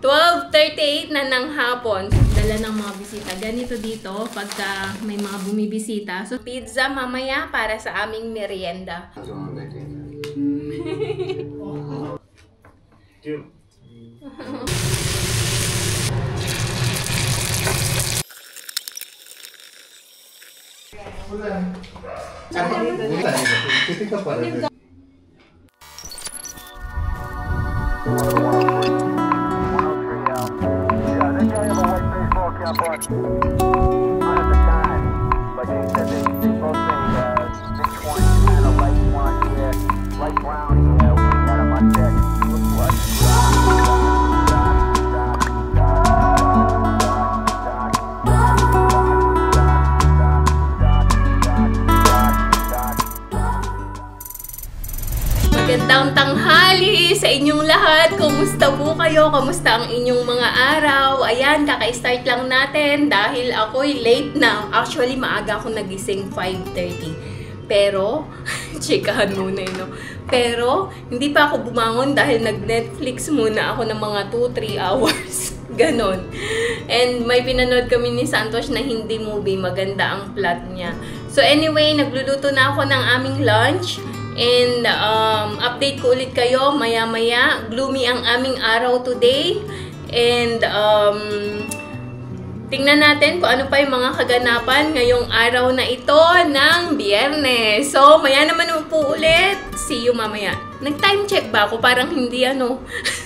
12:38 na ng hapon. Dala ng mga bisita. Ganito dito pagka may mga bumibisita. So, pizza mamaya para sa aming merienda. Magandang tanghali sa inyong lahat. Kumusta po kayo? Kumusta ang inyong mga araw? Ayan, kaka-start lang natin dahil ako'y late na. Actually, maaga ako nagising 5:30. Pero, chikahan muna yun, no? Pero, hindi pa ako bumangon dahil nag-Netflix muna ako ng mga 2-3 hours. Ganon. And may pinanood kami ni Santos na hindi movie. Maganda ang plot niya. So anyway, nagluluto na ako ng aming lunch. And update ko ulit kayo maya-maya. Gloomy ang aming araw today. And tingnan natin kung ano pa yung mga kaganapan ngayong araw na ito ng Biyernes. So, maya naman po ulit. See you mamaya. Nag-time check ba ako? Parang hindi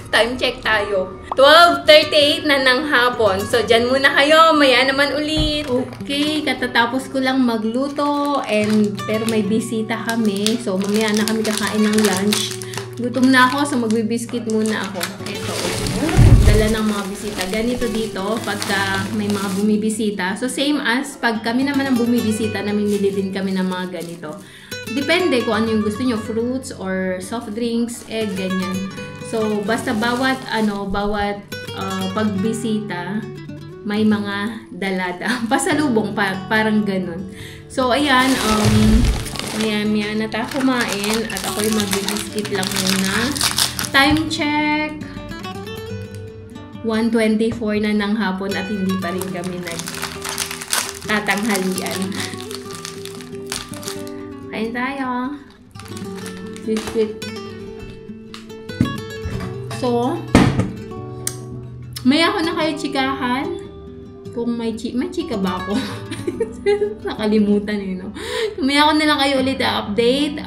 time check tayo. 12:38 na ng hapon. So, dyan muna kayo. Maya naman ulit. Okay, katatapos ko lang magluto. Pero may bisita kami. So, mamaya na kami kakain ng lunch. Gutom na ako. So, magbibiskit muna ako. Ito. Dala ng mga bisita. Ganito dito pagka may mga bumibisita. So, same as pag kami naman ang bumibisita, namimili din kami ng mga ganito. Depende kung ano yung gusto nyo. Fruits or soft drinks, egg, ganyan. So, basta bawat pagbisita, may mga dalada. Pasalubong, parang ganun. So, ayan, maya na tayo kumain at ako'y mag-biscuit lang muna. Time check! 1:24 na ng hapon at hindi pa rin kami nagtatanghalian. Kain tayo. Biscuit. So, may ako na kayo chikahan. Kung may chika ba ako? Nakalimutan eh, no? May ako na lang kayo ulit update.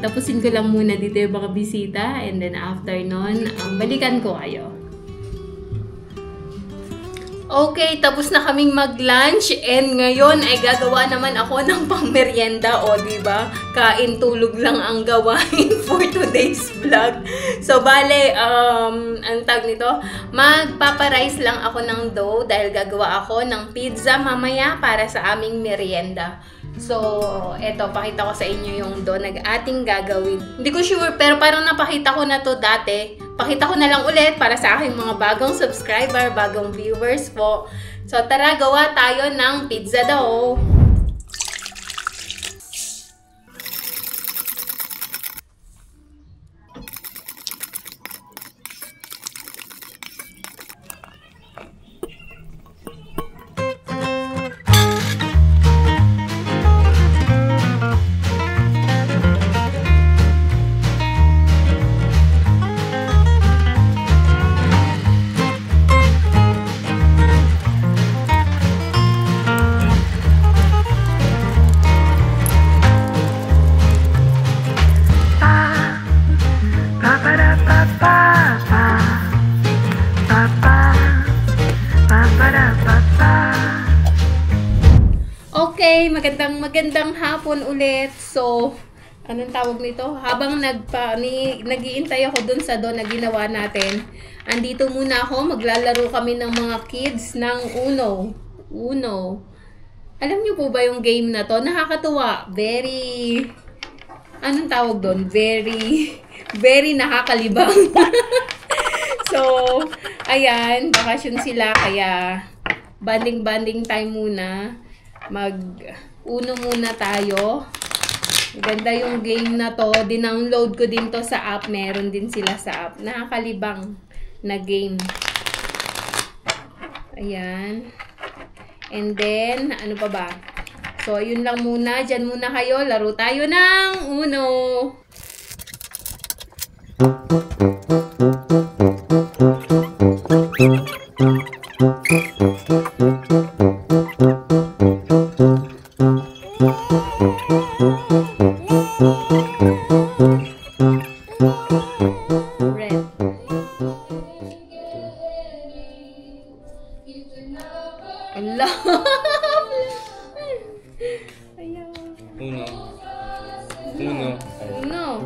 Tapusin ko lang muna dito yung mga bisita. And then after nun, balikan ko kayo. Okay, tapos na kaming mag-lunch and ngayon ay gagawa naman ako ng pang-merienda, o diba? Kain, tulog lang ang gawain for today's vlog. So, bale, ang tag nito, magpaparice lang ako ng dough dahil gagawa ako ng pizza mamaya para sa aming merienda. So, eto, pakita ko sa inyo yung dough na ating gagawin. Hindi ko sure, pero parang napakita ko na to dati. Pakita ko na lang ulit para sa aking mga bagong subscriber, bagong viewers po. So, tara, gawa tayo ng pizza dough. Okay, magandang hapon ulit. So, anong tawag nito? Habang nag-iintay ako dun sa doon na ginawa natin, andito muna ako, maglalaro kami ng mga kids ng Uno. Alam niyo po ba yung game na to? Nakakatuwa. Anong tawag doon? Very nakakalibang. So, ayan, bakasyon sila, kaya banding time muna. Mag-uno muna tayo. Ganda yung game na to. Dinownload ko din to sa app. Meron din sila sa app. Nakakalibang. na game. Ayan. And then, ano pa ba? So, yun lang muna. Diyan muna kayo. Laro tayo ng Uno. Red. Allah. Ayaw. Uno. Uno. Uno.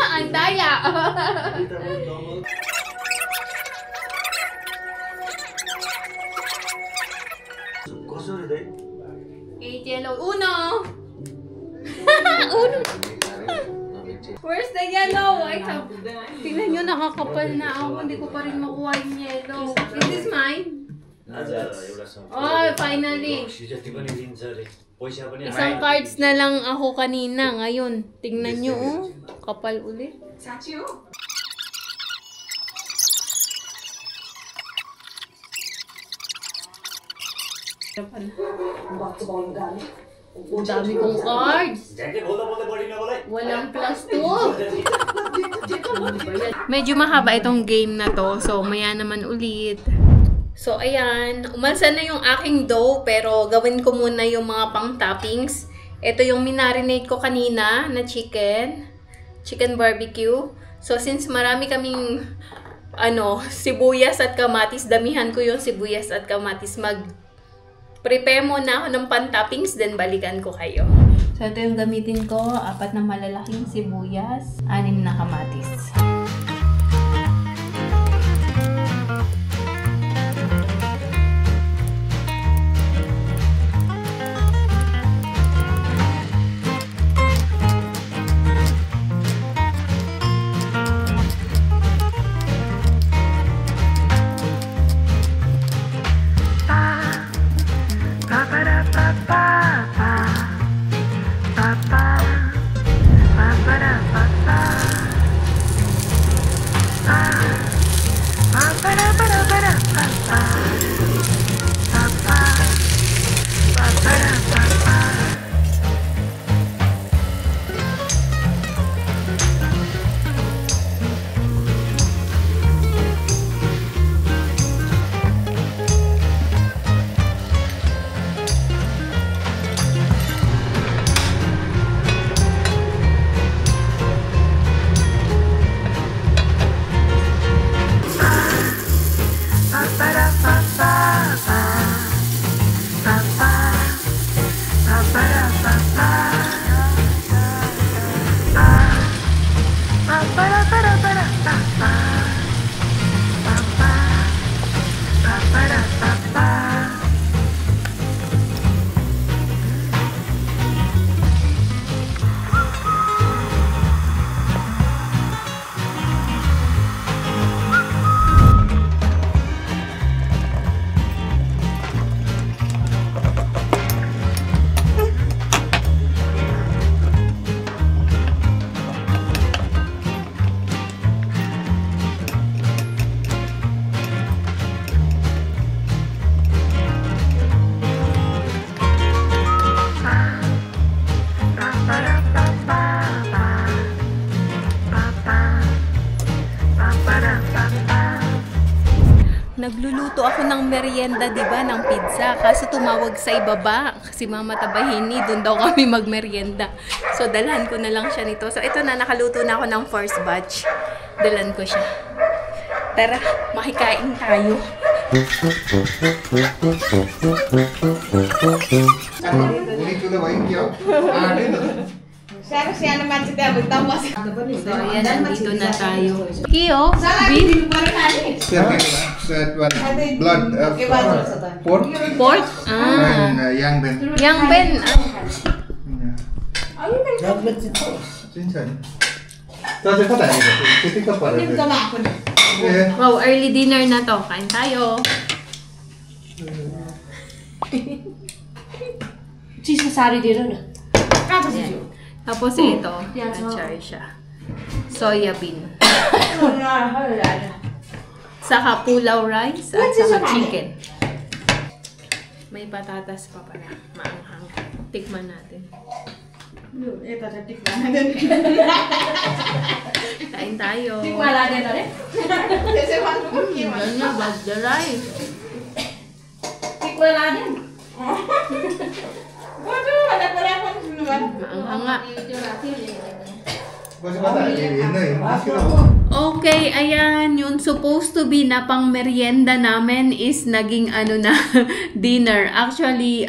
Ang daya. Eight yellow. Uno. Uno. Where's the yellow? I have... Tingnan nyo, nakakapal na ako. Hindi ko pa rin makuha yung yellow. Is this mine? Oh, finally. Isang cards na lang ako kanina. Ngayon, tingnan nyo, oh. Kapal ulit. Ang dami kong cards. Walang plus 2. Medyo mahaba itong game na to. So, maya naman ulit. So, ayan. Umalsa na yung aking dough. Pero, gawin ko muna yung mga pang-toppings. Ito yung minarinate ko kanina na chicken. Chicken barbecue. So, since marami kaming sibuyas at kamatis, damihan ko yung sibuyas at kamatis. Prepare muna ako ng pan-toppings, then balikan ko kayo. So, ito yung gamitin ko. 4 na malalaking sibuyas, 6 na kamatis. Nagluluto ako ng merienda, diba, ng pizza. Kaso tumawag sa ibaba. Si Mama Tabahini, doon daw kami magmerienda. So, dalhan ko na lang siya nito. So, ito na, nakaluto na ako ng first batch. Dalhan ko siya. Tara, makikain tayo. So, ayan, dito na tayo. Kiyo, beef. Blood pork. Pork? Ah. And young ben. Young ben. 천천히. 자, 이제 하다 아니죠? 픽업 받아야 돼. Wow, early dinner na to. Kain tayo. Cheese sari dito na. Ayan. Tapos ito, achar siya. Soya bean. Saka pulaw rice at saka chicken. May patatas pa pala. Maanghang. Tikman natin. Kain tayo. Ganyan, bag the rice. Maanghang nga. Okay, ayan, yung supposed to be na pang merienda namin is naging ano na, dinner. Actually,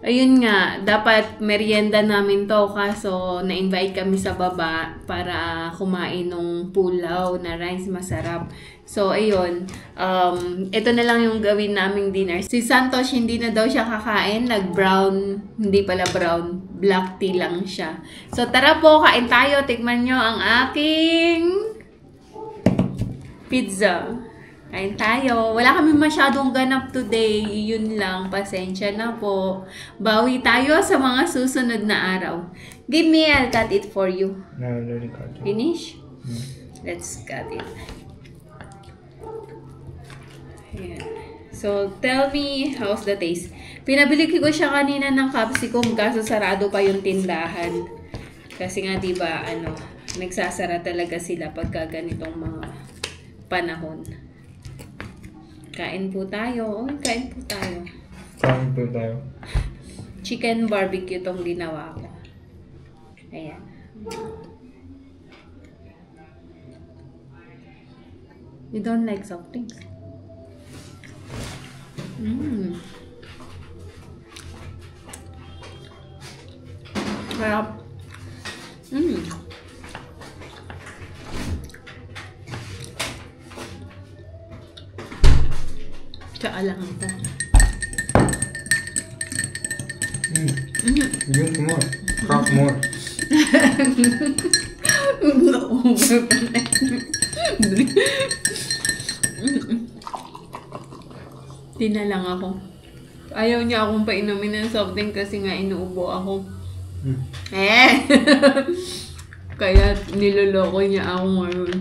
ayun nga, dapat merienda namin to, kaso na-invite kami sa baba para kumain ng pulaw na rice, masarap. So, ayun, ito na lang yung gawin naming dinner. Si Santos, hindi na daw siya kakain, nag-brown, hindi pala brown, black tea lang siya. So, tara po, kain tayo, tikman nyo ang aking pizza. Kain tayo. Wala kami masyadong ganap today. Yun lang. Pasensya na po. Bawi tayo sa mga susunod na araw. Give me, I'll cut it for you. No, already cut it. Finish? Let's cut it. Ayan. So, tell me, how's the taste? Pinabili ko siya kanina ng capsicum kaso sarado pa yung tindahan. Kasi nga, diba, nagsasara talaga sila pagka ganitong mga panahon. Kain po tayo. Uy, kain po tayo. Kain po tayo. Chicken barbecue tong ginawa ko. Ayan. You don't like soft drinks? Sarap. Tsaka lang ito. Drink more. Crack more. Di na lang ako. Ayaw niya akong painumin ng soft drink kasi nga inuubo ako. Kaya niloloko niya ako ngayon.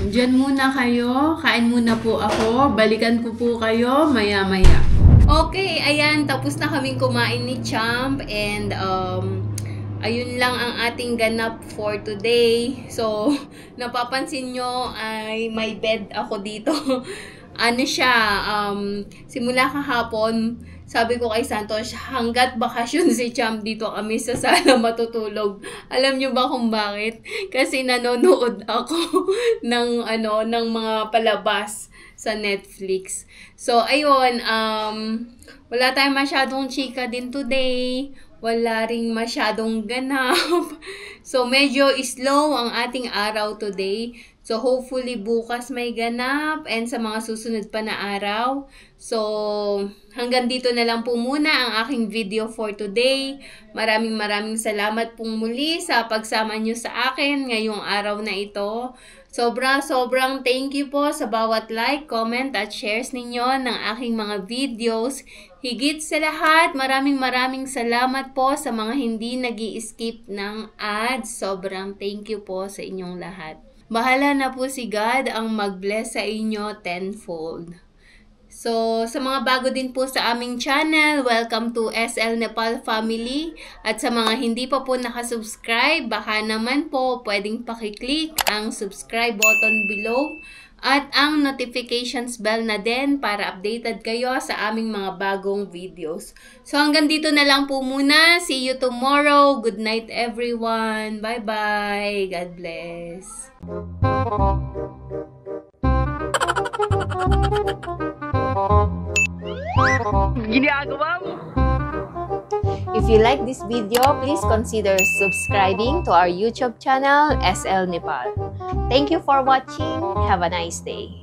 Diyan muna kayo. Kain muna po ako. Balikan ko po kayo maya-maya. Okay, ayan. Tapos na kaming kumain ni Champ. And, ayun lang ang ating ganap for today. So, napapansin nyo ay may bed ako dito. Ano siya, simula kahapon, sabi ko kay Santos, hanggat bakasyon si Champ dito kami sa sala matutulog. Alam nyo ba kung bakit? Kasi nanonood ako ng mga palabas sa Netflix. So, ayun, wala tayong masyadong chika din today. Wala ring masyadong ganap. So, medyo slow ang ating araw today. So, hopefully, bukas may ganap and sa mga susunod pa na araw. So, hanggang dito na lang po muna ang aking video for today. Maraming salamat pong muli sa pagsama nyo sa akin ngayong araw na ito. Sobrang thank you po sa bawat like, comment at shares ninyo ng aking mga videos. Higit sa lahat, maraming salamat po sa mga hindi nag-i-skip ng ads. Sobrang thank you po sa inyong lahat. Bahala na po si God ang mag-bless sa inyo tenfold. So, sa mga bago din po sa aming channel, welcome to SL Nepal Family. At sa mga hindi pa po nakasubscribe, baka naman po pwedeng pakiclick ang subscribe button below at ang notifications bell na din para updated kayo sa aming mga bagong videos. So, hanggang dito na lang po muna. See you tomorrow. Good night, everyone. Bye-bye. God bless. If you like this video, please consider subscribing to our YouTube channel, SL Nepal. Thank you for watching. Have a nice day.